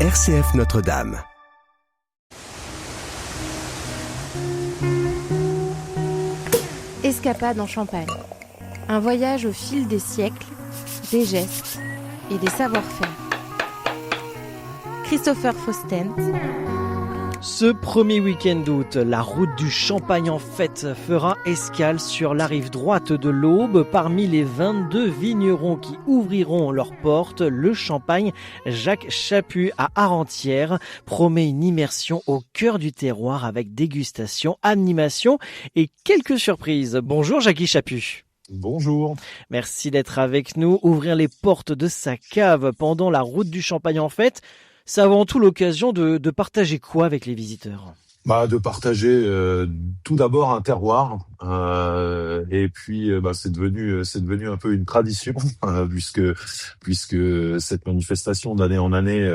RCF Notre-Dame. Escapade en Champagne. Un voyage au fil des siècles, des gestes et des savoir-faire. Christopher Fausten. Ce premier week-end d'août, la route du Champagne en fête fera escale sur la rive droite de l'Aube. Parmi les 22 vignerons qui ouvriront leurs portes, le Champagne Jacques Chaput à Arrentières promet une immersion au cœur du terroir avec dégustation, animation et quelques surprises. Bonjour Jacques Chaput. Bonjour. Merci d'être avec nous. Ouvrir les portes de sa cave pendant la route du Champagne en fête, c'est avant tout l'occasion de partager quoi avec les visiteurs ? De partager tout d'abord un terroir et puis c'est devenu un peu une tradition puisque cette manifestation d'année en année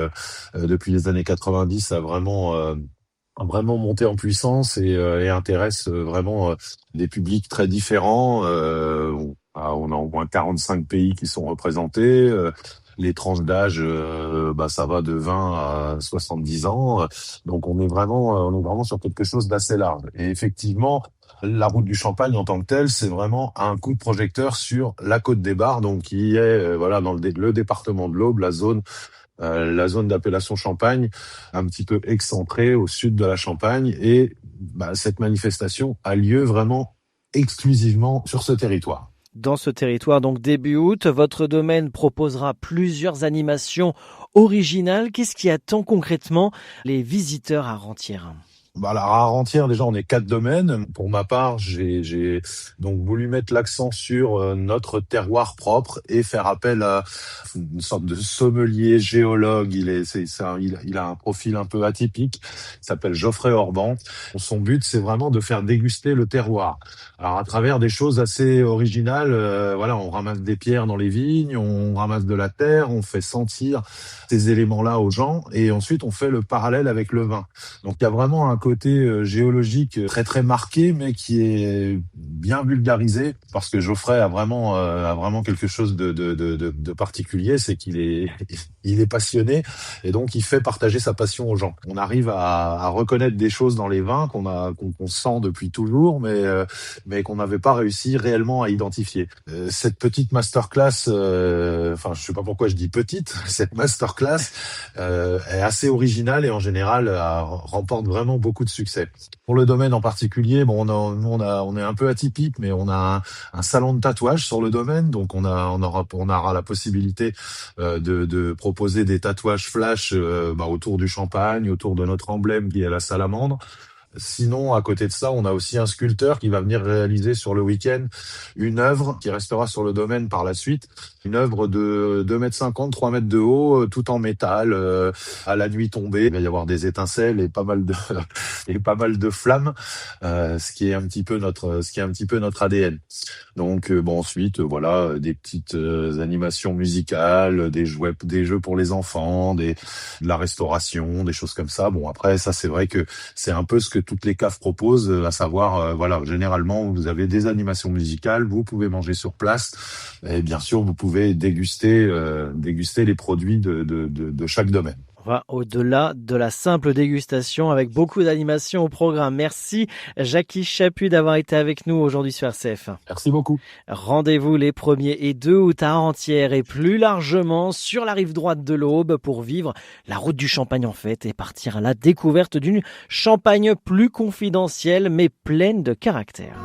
depuis les années 90 a vraiment monté en puissance et intéresse vraiment des publics très différents. On a au moins 45 pays qui sont représentés. Les tranches d'âge, ça va de 20 à 70 ans. Donc on est vraiment sur quelque chose d'assez large. Et effectivement, la route du Champagne en tant que telle, c'est vraiment un coup de projecteur sur la Côte des Bars, donc qui est dans le département de l'Aube, la zone d'appellation Champagne, un petit peu excentrée au sud de la Champagne. Et cette manifestation a lieu vraiment exclusivement sur ce territoire. Dans ce territoire, donc début août, votre domaine proposera plusieurs animations originales. Qu'est-ce qui attend concrètement les visiteurs à Arrentières ? À Arrentières, déjà, on est 4 domaines. Pour ma part, j'ai donc voulu mettre l'accent sur notre terroir propre et faire appel à une sorte de sommelier géologue. Il a un profil un peu atypique. Il s'appelle Geoffrey Orban. Son but, c'est vraiment de faire déguster le terroir. Alors, à travers des choses assez originales, on ramasse des pierres dans les vignes, on ramasse de la terre, on fait sentir ces éléments-là aux gens et ensuite on fait le parallèle avec le vin. Donc, il y a vraiment un côté géologique très très marqué, mais qui est bien vulgarisé parce que Geoffrey a vraiment quelque chose de particulier, c'est qu'il est passionné et donc il fait partager sa passion aux gens. On arrive à reconnaître des choses dans les vins qu'on sent depuis toujours, mais qu'on n'avait pas réussi réellement à identifier. Cette petite masterclass, je sais pas pourquoi je dis petite, cette masterclass est assez originale et en général remporte vraiment beaucoup de succès. Pour le domaine en particulier, on est un peu atypique, mais on a un salon de tatouage sur le domaine, donc on aura la possibilité de proposer des tatouages flash autour du Champagne, autour de notre emblème qui est la salamandre. Sinon, à côté de ça, on a aussi un sculpteur qui va venir réaliser sur le week-end une œuvre qui restera sur le domaine par la suite. Une œuvre de 2,50 m, 3 mètres de haut, tout en métal, à la nuit tombée. Il va y avoir des étincelles et pas mal de flammes, ce qui est un petit peu notre ADN. Donc, ensuite, des petites animations musicales, des jeux pour les enfants, de la restauration, des choses comme ça. Après, ça, c'est vrai que c'est un peu ce que toutes les caves proposent, à savoir, généralement, vous avez des animations musicales, vous pouvez manger sur place, et bien sûr, vous pouvez déguster les produits de chaque domaine. On va au-delà de la simple dégustation avec beaucoup d'animations au programme. Merci Jacques Chaput d'avoir été avec nous aujourd'hui sur RCF. Merci beaucoup. Rendez-vous les 1er et 2 août à Arrentières et plus largement sur la rive droite de l'Aube pour vivre la route du Champagne en fête et partir à la découverte d'une Champagne plus confidentielle mais pleine de caractère.